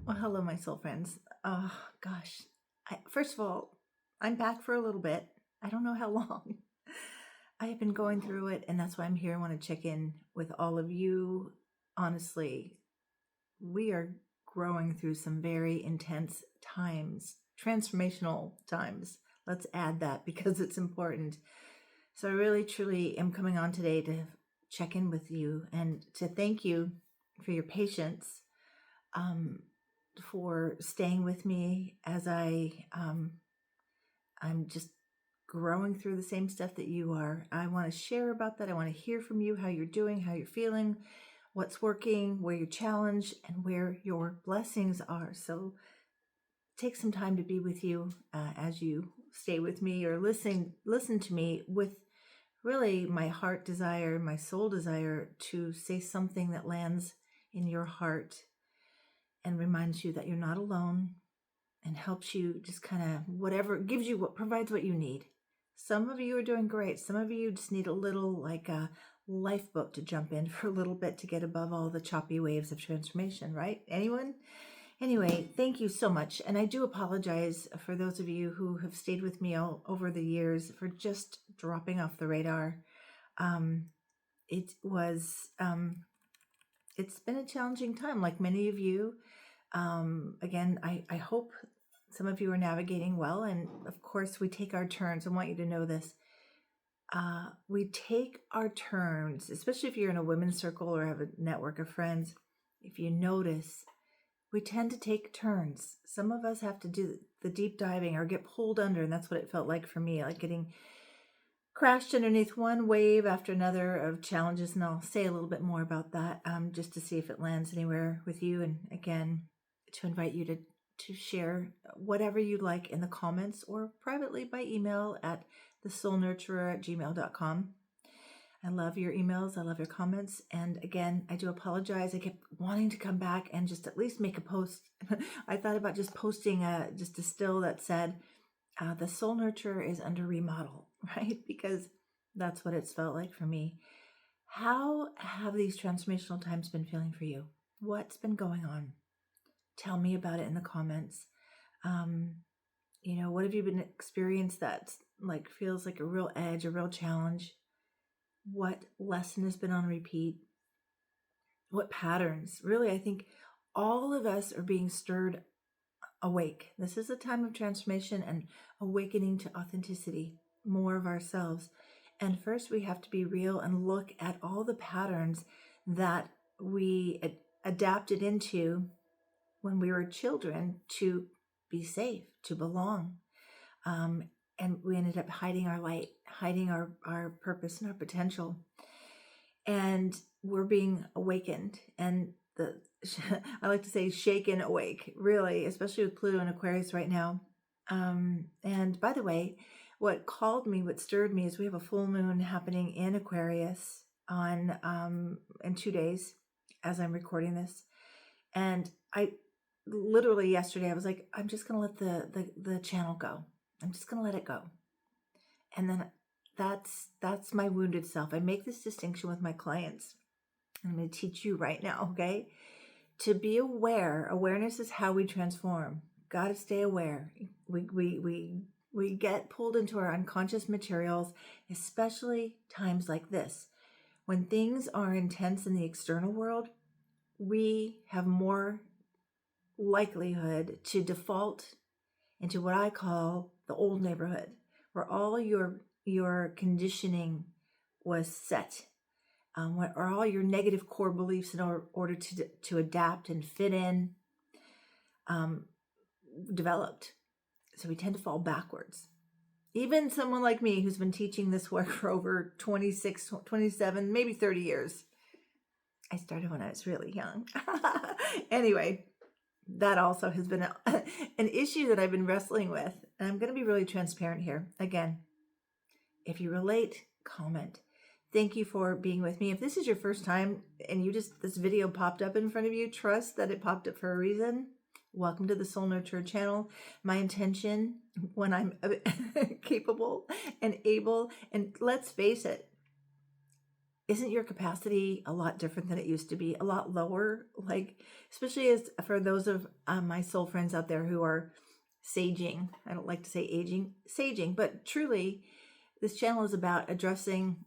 Well, hello, my soul friends. Oh, gosh. First of all, I'm back for a little bit. I don't know how long. I have been going through it, and that's why I'm here. I want to check in with all of you. Honestly, we are growing through some very intense times, transformational times. Let's add that because it's important. So, I really, truly am coming on today to check in with you and to thank you for your patience. Um, for staying with me as I'm just growing through the same stuff that you are. I want to share about that. I want to hear from you how you're doing, how you're feeling, what's working, where you're challenged, and where your blessings are. So take some time to be with you as you stay with me or listen to me with really my heart desire, my soul desire to say something that lands in your heart and reminds you that you're not alone and helps you just kind of whatever gives you what provides what you need. Some of you are doing great. Some of you just need a little like a lifeboat to jump in for a little bit to get above all the choppy waves of transformation, right? Anyone? Anyway, thank you so much. And I do apologize for those of you who have stayed with me all over the years for just dropping off the radar. Um, it was, it's been a challenging time, like many of you. Again, I hope some of you are navigating well. And of course, we take our turns. I want you to know this. We take our turns, especially if you're in a women's circle or have a network of friends. If you notice, we tend to take turns. Some of us have to do the deep diving or get pulled under. And that's what it felt like for me, like getting crashed underneath one wave after another of challenges. And I'll say a little bit more about that just to see if it lands anywhere with you. And again, to invite you to share whatever you'd like in the comments or privately by email at thesoulnurturer@gmail.com. I love your emails. I love your comments. And again, I do apologize. I kept wanting to come back and just at least make a post. I thought about just posting just a still that said, the Soul Nurturer is under remodel, right? Because that's what it's felt like for me. How have these transformational times been feeling for you? What's been going on? Tell me about it in the comments. What have you been experienced that like feels like a real edge, a real challenge? What lesson has been on repeat? What patterns? Really, I think all of us are being stirred awake. This is a time of transformation and awakening to authenticity, more of ourselves. And first, we have to be real and look at all the patterns that we adapted into when we were children to be safe, to belong. And we ended up hiding our light, hiding our purpose and our potential. And we're being awakened. And I like to say shaken awake, really, especially with Pluto and Aquarius right now. And by the way, what stirred me is we have a full moon happening in Aquarius in 2 days as I'm recording this. And I literally yesterday I was like, I'm just gonna let the channel go. I'm just gonna let it go. And then that's my wounded self. I make this distinction with my clients. I'm going to teach you right now, okay? To be aware. Awareness is how we transform. Got to stay aware. We get pulled into our unconscious materials, especially times like this. When things are intense in the external world, we have more likelihood to default into what I call the old neighborhood, where all your conditioning was set, what are all your negative core beliefs in order to adapt and fit in, developed. So we tend to fall backwards. Even someone like me who's been teaching this work for over 26, 27, maybe 30 years. I started when I was really young. Anyway, that also has been an issue that I've been wrestling with. And I'm going to be really transparent here. Again, if you relate, comment. Thank you for being with me. If this is your first time and this video popped up in front of you, trust that it popped up for a reason. Welcome to the Soul Nurture channel. My intention when I'm capable and able, and let's face it, isn't your capacity a lot different than it used to be? A lot lower? Like, especially as for those of my soul friends out there who are saging. I don't like to say aging, saging, but truly, this channel is about addressing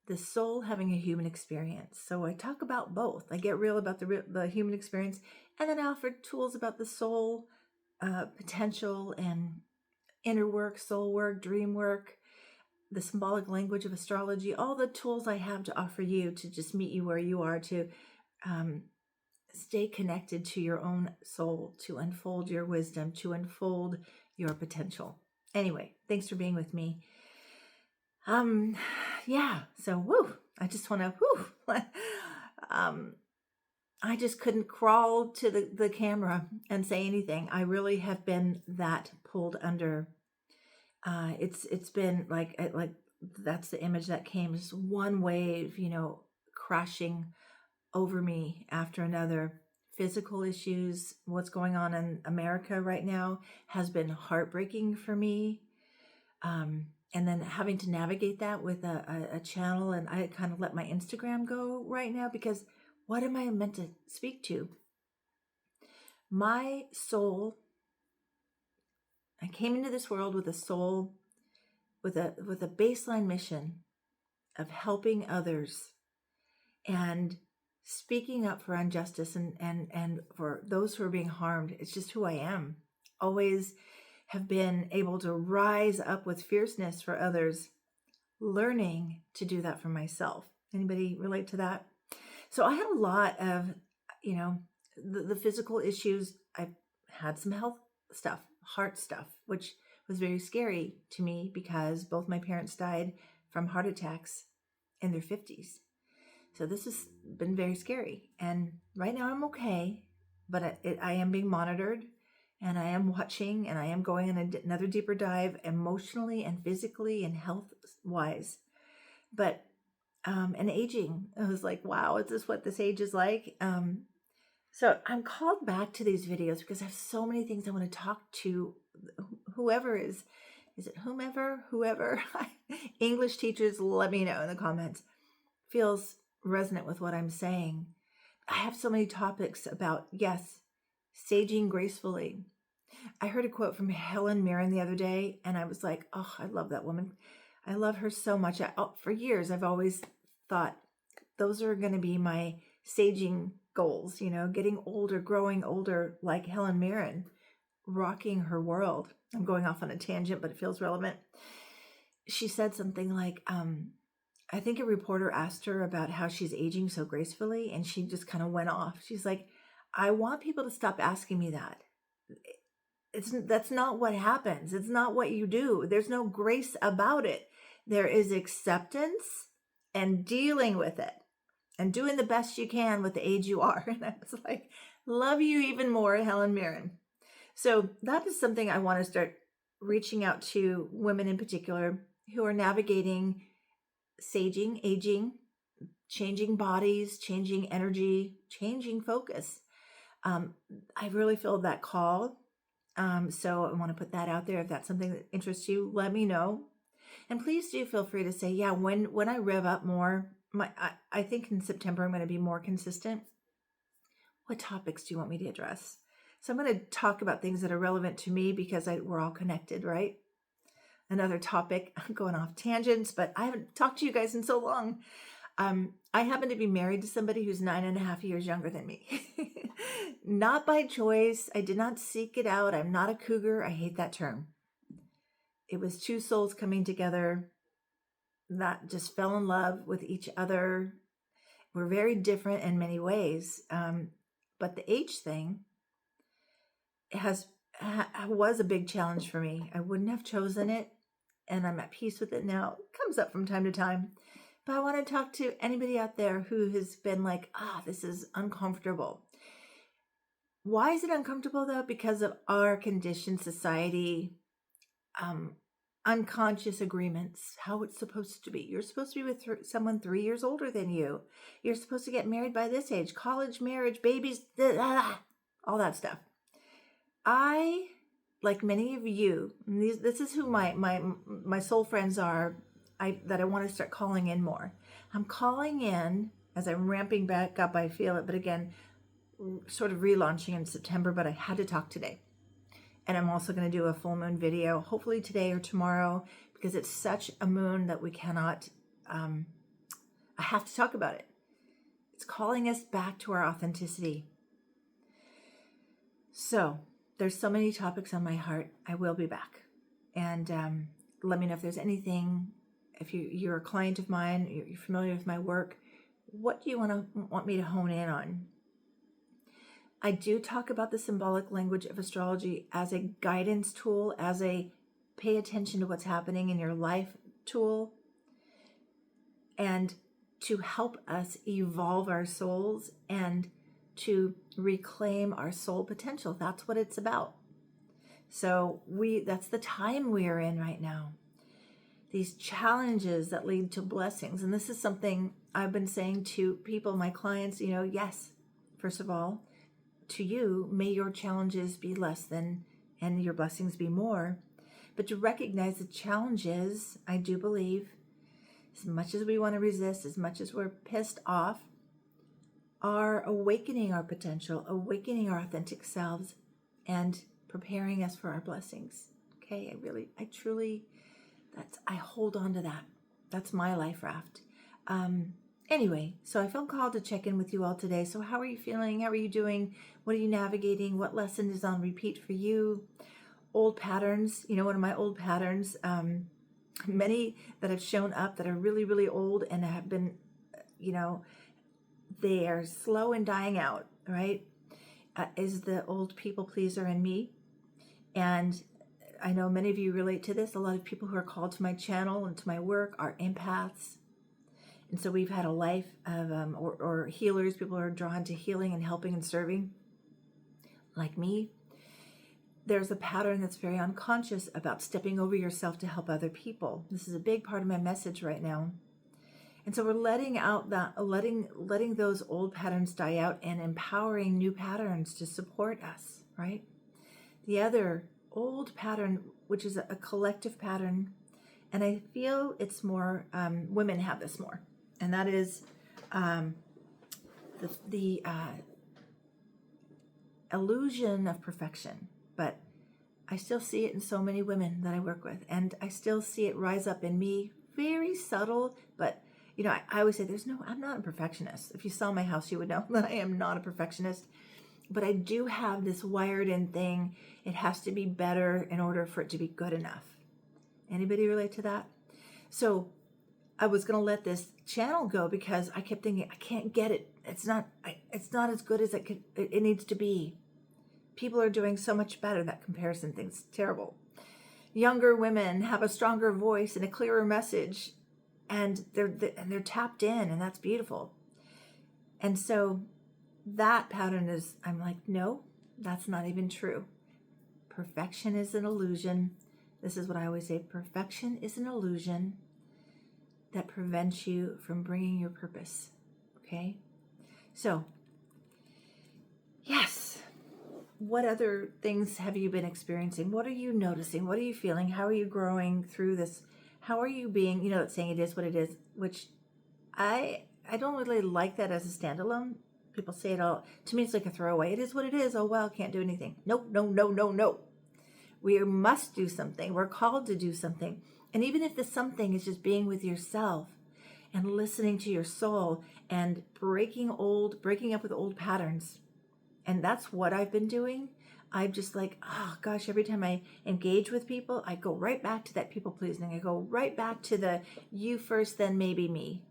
the soul having a human experience. So I talk about both. I get real about the human experience, and then I offer tools about the soul potential and inner work, soul work, dream work, the symbolic language of astrology, all the tools I have to offer you to just meet you where you are, to um, stay connected to your own soul, to unfold your wisdom, to unfold your potential. Anyway, thanks for being with me. Yeah, so woo, I just want to woo. I just couldn't crawl to the camera and say anything. I really have been that pulled under. It's been like that's the image that came, just one wave, crashing over me after another. Physical issues, what's going on in America right now has been heartbreaking for me. And then having to navigate that with a channel, and I kind of let my Instagram go right now because what am I meant to speak to? My soul, I came into this world with a soul, with a baseline mission of helping others and speaking up for injustice and for those who are being harmed. It's just who I am. Always have been able to rise up with fierceness for others, learning to do that for myself. Anybody relate to that? So I had a lot of, the physical issues. I've had some health stuff, heart stuff, which was very scary to me because both my parents died from heart attacks in their 50s. So this has been very scary. And right now I'm okay, but I am being monitored, and I am watching, and I am going on another deeper dive emotionally and physically and health wise. But and aging, I was like, wow, is this what this age is like? So I'm called back to these videos because I have so many things I want to talk to whoever is it whoever English teachers, let me know in the comments, feels resonant with what I'm saying. I have so many topics about, yes, saging gracefully. I heard a quote from Helen Mirren the other day, and I was like, oh, I love that woman. I love her so much. For years, I've always thought those are going to be my saging goals, getting older, growing older like Helen Mirren, rocking her world. I'm going off on a tangent, but it feels relevant. She said something like, I think a reporter asked her about how she's aging so gracefully, and she just kind of went off. She's like, I want people to stop asking me that. That's not what happens. It's not what you do. There's no grace about it. There is acceptance and dealing with it and doing the best you can with the age you are. And I was like, love you even more, Helen Mirren. So that is something I want to start reaching out to women in particular who are navigating saging, aging, changing bodies, changing energy, changing focus. I really feel that call. So I want to put that out there. If that's something that interests you, let me know. And please do feel free to say, yeah, when I rev up more, I think in September I'm going to be more consistent. What topics do you want me to address? So I'm going to talk about things that are relevant to me because we're all connected, right? Another topic, I'm going off tangents, but I haven't talked to you guys in so long. I happen to be married to somebody who's 9.5 years younger than me. Not by choice. I did not seek it out. I'm not a cougar. I hate that term. It was two souls coming together that just fell in love with each other. We're very different in many ways. But the age thing was a big challenge for me. I wouldn't have chosen it, and I'm at peace with it now. It comes up from time to time. But I want to talk to anybody out there who has been like, this is uncomfortable. Why is it uncomfortable, though? Because of our conditioned society, unconscious agreements, how it's supposed to be. You're supposed to be with someone 3 years older than you. You're supposed to get married by this age, college, marriage, babies, all that stuff. I, like many of you, this is who my soul friends are. that I want to start calling in more. I'm calling in as I'm ramping back up. I feel it, but again, sort of relaunching in September, but I had to talk today. And I'm also going to do a full moon video, hopefully today or tomorrow, because it's such a moon that we cannot, I have to talk about it. It's calling us back to our authenticity. So there's so many topics on my heart. I will be back. And let me know if there's anything, if you're a client of mine, you're familiar with my work, what do you want me to hone in on? I do talk about the symbolic language of astrology as a guidance tool, as a pay attention to what's happening in your life tool, and to help us evolve our souls and to reclaim our soul potential. That's what it's about. So that's the time we are in right now. These challenges that lead to blessings. And this is something I've been saying to people, my clients, yes, first of all, to you, may your challenges be less than and your blessings be more. But to recognize the challenges, I do believe, as much as we want to resist, as much as we're pissed off, are awakening our potential, awakening our authentic selves, and preparing us for our blessings. Okay, I hold on to that. That's my life raft. Anyway, so I felt called to check in with you all today. So how are you feeling? How are you doing? What are you navigating? What lesson is on repeat for you? Old patterns. One of my old patterns, many that have shown up that are really, really old and have been, they are slow in dying out, right? Is the old people pleaser in me. And I know many of you relate to this. A lot of people who are called to my channel and to my work are empaths. And so we've had a life of, or healers, people who are drawn to healing and helping and serving, like me. There's a pattern that's very unconscious about stepping over yourself to help other people. This is a big part of my message right now. And so we're letting those old patterns die out and empowering new patterns to support us, right? The other old pattern, which is a collective pattern, and I feel it's more, women have this more, and that is the illusion of perfection. But I still see it in so many women that I work with, and I still see it rise up in me, very subtle, but I always say I'm not a perfectionist. If you saw my house, you would know that I am not a perfectionist. But I do have this wired in thing. It has to be better in order for it to be good enough. Anybody relate to that? So I was going to let this channel go because I kept thinking, I can't get it. It's not as good as it needs to be. People are doing so much better. That comparison thing's terrible. Younger women have a stronger voice and a clearer message, and they're tapped in, and that's beautiful. And so that pattern is, I'm like, no, that's not even true. Perfection is an illusion. This is what I always say. Perfection is an illusion that prevents you from bringing your purpose. Okay? So, yes. What other things have you been experiencing? What are you noticing? What are you feeling? How are you growing through this? How are you being, it's saying it is what it is, which I don't really like that as a standalone. People say it all. To me, it's like a throwaway. It is what it is. Oh, well, can't do anything. Nope, no. We must do something. We're called to do something. And even if the something is just being with yourself and listening to your soul and breaking up with old patterns. And that's what I've been doing. I'm just like, oh gosh, every time I engage with people, I go right back to that people pleasing. I go right back to the you first, then maybe me.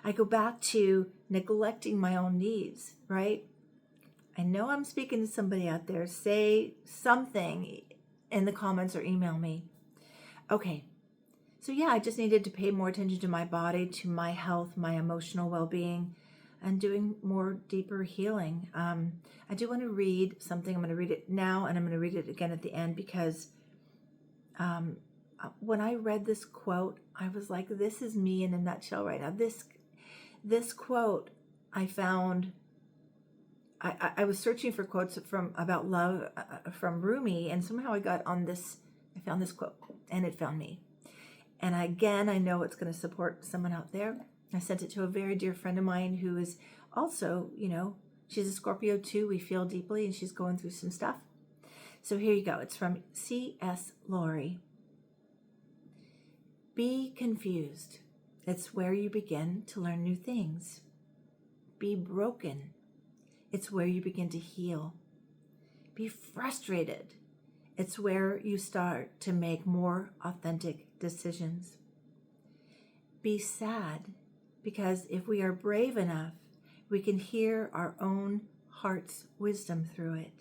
I go back to neglecting my own needs, right? I know I'm speaking to somebody out there. Say something in the comments or email me. Okay. So yeah, I just needed to pay more attention to my body, to my health, my emotional well-being, and doing more deeper healing. I do want to read something. I'm going to read it now, and I'm going to read it again at the end because when I read this quote, I was like, this is me in a nutshell right now. This quote I found, I was searching for quotes about love from Rumi, and somehow I found this quote, and it found me. And again, I know it's going to support someone out there. I sent it to a very dear friend of mine who is also, she's a Scorpio too. We feel deeply, and she's going through some stuff. So here you go. It's from C.S. Laurie. Be confused. It's where you begin to learn new things. Be broken. It's where you begin to heal. Be frustrated. It's where you start to make more authentic decisions. Be sad, because if we are brave enough, we can hear our own heart's wisdom through it.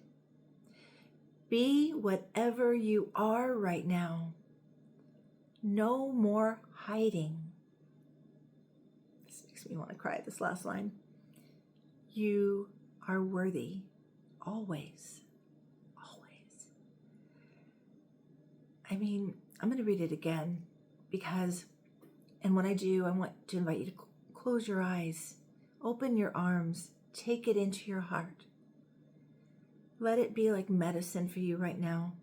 Be whatever you are right now. No more hiding. This makes me want to cry, this last line. You are worthy, always, always. I mean, I'm going to read it again because, and when I do, I want to invite you to close your eyes, open your arms, take it into your heart. Let it be like medicine for you right now.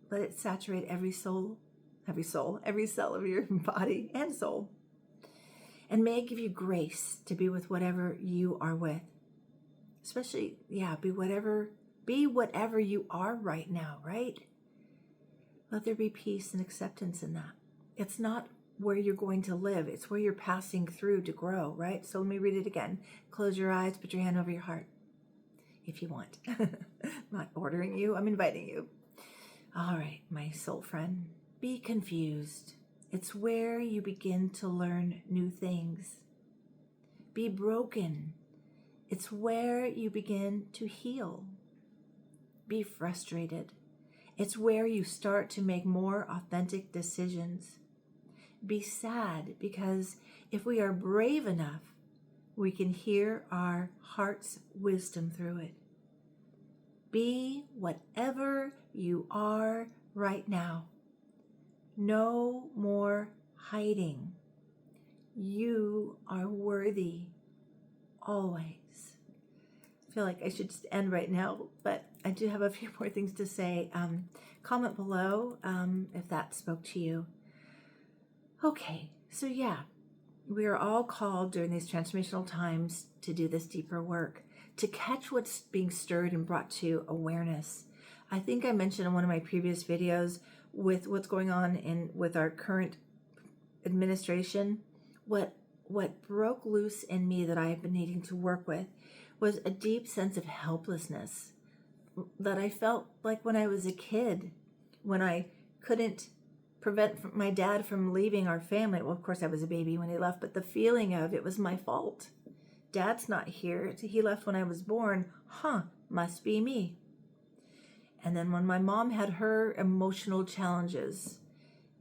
Let it saturate every cell of your body and soul. And may it give you grace to be with whatever you are with. Especially, be whatever you are right now, right? Let there be peace and acceptance in that. It's not where you're going to live. It's where you're passing through to grow, right? So let me read it again. Close your eyes, put your hand over your heart if you want. I'm not ordering you, I'm inviting you. All right, my soul friend, be confused. It's where you begin to learn new things. Be broken. It's where you begin to heal. Be frustrated. It's where you start to make more authentic decisions. Be sad, because if we are brave enough, we can hear our heart's wisdom through it. Be whatever you are right now. No more hiding. You are worthy, always. I feel like I should just end right now, but I do have a few more things to say. Comment below if that spoke to you. Okay, so we are all called during these transformational times to do this deeper work, to catch what's being stirred and brought to awareness. I think I mentioned in one of my previous videos with what's going on with our current administration, what broke loose in me that I have been needing to work with was a deep sense of helplessness that I felt like when I was a kid, when I couldn't prevent my dad from leaving our family. Well, of course I was a baby when he left, but the feeling of it was my fault. Dad's not here. He left when I was born. Must be me. And then when my mom had her emotional challenges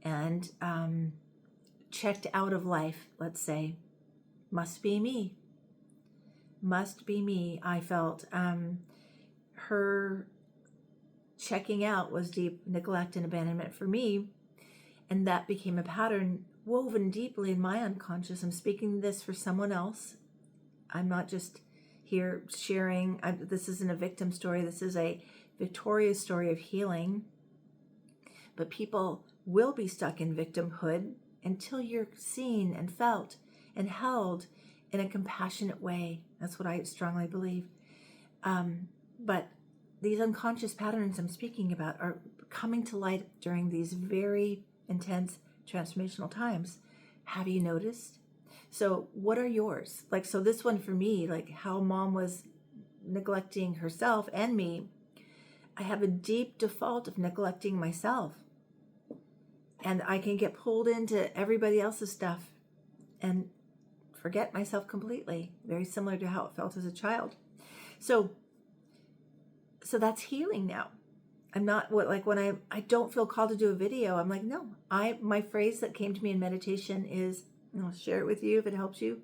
and checked out of life, let's say, must be me. Must be me. I felt her checking out was deep neglect and abandonment for me. And that became a pattern woven deeply in my unconscious. I'm speaking this for someone else. I'm not just here sharing. This isn't a victim story. This is a victorious story of healing. But people will be stuck in victimhood until you're seen and felt and held in a compassionate way. That's what I strongly believe. But these unconscious patterns I'm speaking about are coming to light during these very intense transformational times. Have you noticed? So what are yours? So this one for me, how mom was neglecting herself and me, I have a deep default of neglecting myself. And I can get pulled into everybody else's stuff and forget myself completely. Very similar to how it felt as a child. So that's healing now. I'm not when I don't feel called to do a video, I'm like, no, my phrase that came to me in meditation is, and I'll share it with you if it helps you.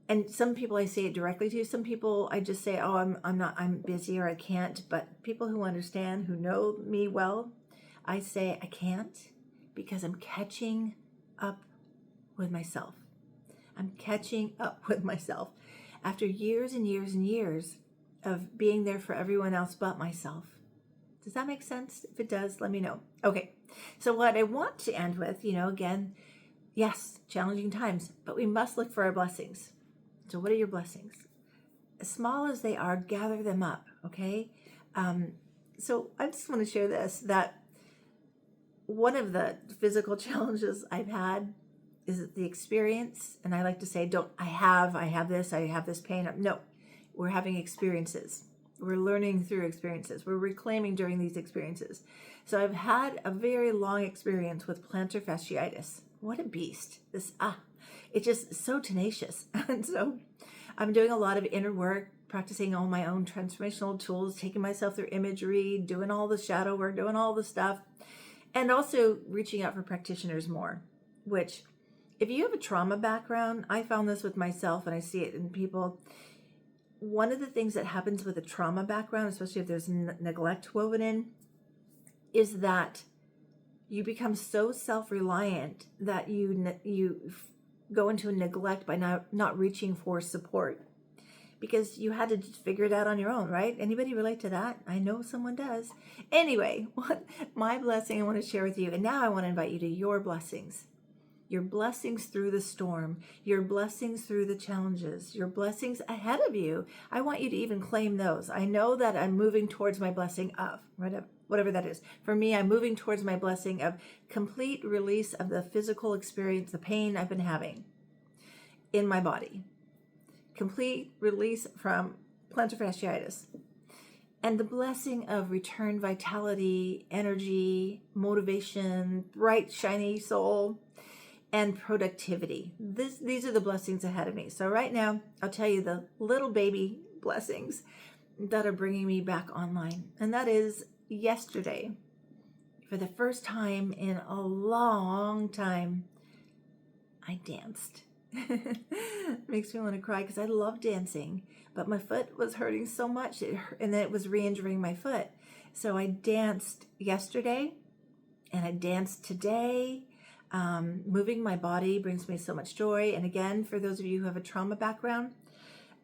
And some people I say it directly to. Some people I just say, I'm busy or I can't. But people who understand, who know me well, I say I can't because I'm catching up with myself. I'm catching up with myself after years and years and years of being there for everyone else but myself. Does that make sense? If it does, let me know. Okay, so what I want to end with, again, yes, challenging times, but we must look for our blessings. So what are your blessings? As small as they are, gather them up, okay? So I just want to share this, that one of the physical challenges I've had is the experience, and I like to say, I have this pain. No, we're having experiences. We're learning through experiences. We're reclaiming during these experiences. So I've had a very long experience with plantar fasciitis. What a beast. It's just so tenacious. And so I'm doing a lot of inner work, practicing all my own transformational tools, taking myself through imagery, doing all the shadow work, doing all the stuff, and also reaching out for practitioners more, which if you have a trauma background, I found this with myself and I see it in people. One of the things that happens with a trauma background, especially if there's neglect woven in, is that you become so self-reliant that you go into a neglect by not reaching for support because you had to just figure it out on your own, right? Anybody relate to that? I know someone does. Anyway, my blessing I want to share with you, and now I want to invite you to your blessings. Your blessings through the storm, your blessings through the challenges, your blessings ahead of you. I want you to even claim those. I know that I'm moving towards my blessing of, whatever that is. For me, I'm moving towards my blessing of complete release of the physical experience, the pain I've been having in my body. Complete release from plantar fasciitis. And the blessing of return vitality, energy, motivation, bright, shiny soul, and productivity. These are the blessings ahead of me. So right now, I'll tell you the little baby blessings that are bringing me back online. And that is yesterday, for the first time in a long time, I danced. Makes me want to cry because I love dancing, but my foot was hurting so much and then it was re-injuring my foot. So I danced yesterday and I danced today. Moving my body brings me so much joy. And again, for those of you who have a trauma background,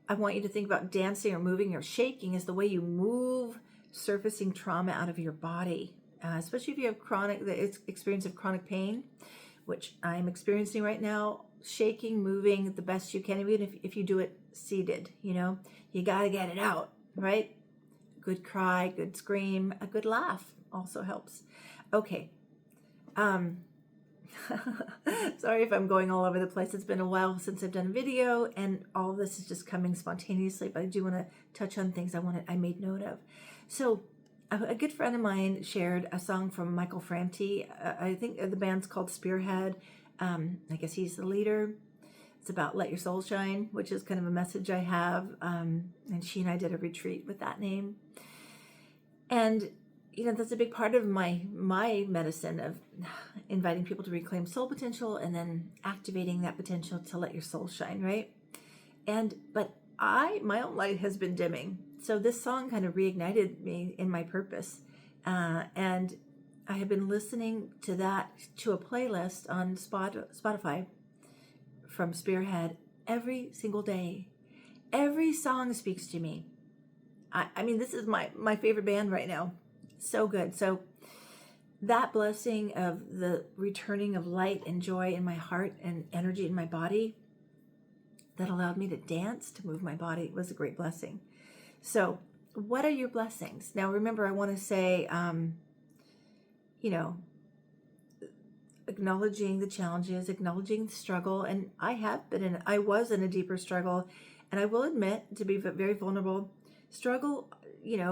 I want you to think about dancing or moving or shaking as the way you move surfacing trauma out of your body, especially if you have the experience of chronic pain, which I'm experiencing right now. Shaking, moving the best you can, even if you do it seated, you got to get it out, right? Good cry, good scream, a good laugh also helps. Okay. Sorry if I'm going all over the place. It's been a while since I've done a video and all of this is just coming spontaneously, but I do want to touch on things I made note of. So a good friend of mine shared a song from Michael Franti. I think the band's called Spearhead. I guess he's the leader. It's about Let Your Soul Shine, which is kind of a message I have. And she and I did a retreat with that name. And that's a big part of my medicine of inviting people to reclaim soul potential and then activating that potential to let your soul shine, right? But my own light has been dimming. So this song kind of reignited me in my purpose. And I have been listening to a playlist on Spotify from Spearhead every single day. Every song speaks to me. I mean, this is my favorite band right now. So good. So that blessing of the returning of light and joy in my heart and energy in my body that allowed me to dance, to move my body, was a great blessing. So what are your blessings? Now, remember, I want to say, acknowledging the challenges, acknowledging the struggle. And I was in a deeper struggle. And I will admit, to be very vulnerable, struggle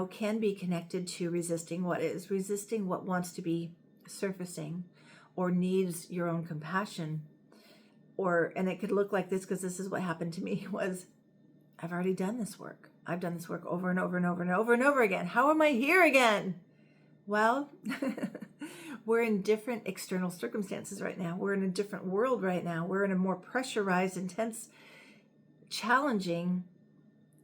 can be connected to resisting what wants to be surfacing or needs your own compassion. And it could look like this, because this is what happened to me, was I've already done this work. I've done this work over and over and over and over and over again. How am I here again? Well, we're in different external circumstances right now. We're in a different world right now. We're in a more pressurized, intense, challenging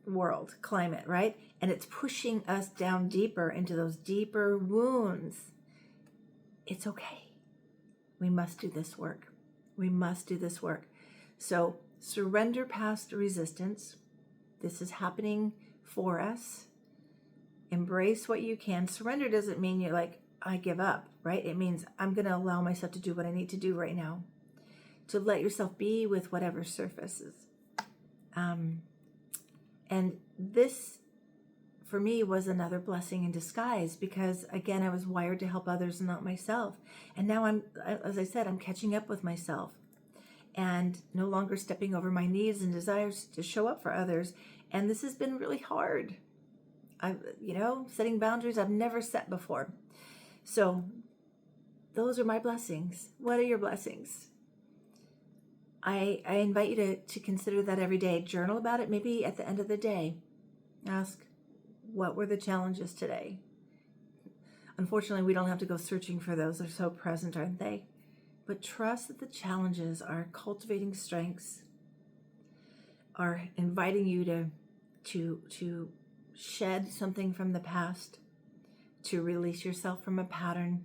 world climate, right? And it's pushing us down deeper into those deeper wounds. It's okay. We must do this work. We must do this work. So surrender past resistance. This is happening for us. Embrace what you can. Surrender doesn't mean you're like, I give up, right? It means I'm going to allow myself to do what I need to do right now, to let yourself be with whatever surfaces. And this, for me, was another blessing in disguise, because again, I was wired to help others and not myself. And now as I said, I'm catching up with myself and no longer stepping over my needs and desires to show up for others. And this has been really hard. Setting boundaries I've never set before. So those are my blessings. What are your blessings? I invite you to consider that every day. Journal about it. Maybe at the end of the day, ask, what were the challenges today? Unfortunately, we don't have to go searching for those. They're so present, aren't they? But trust that the challenges are cultivating strengths, are inviting you to shed something from the past, to release yourself from a pattern,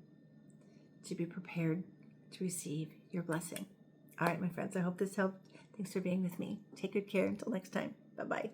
to be prepared to receive your blessing. All right, my friends, I hope this helped. Thanks for being with me. Take good care. Until next time. Bye-bye.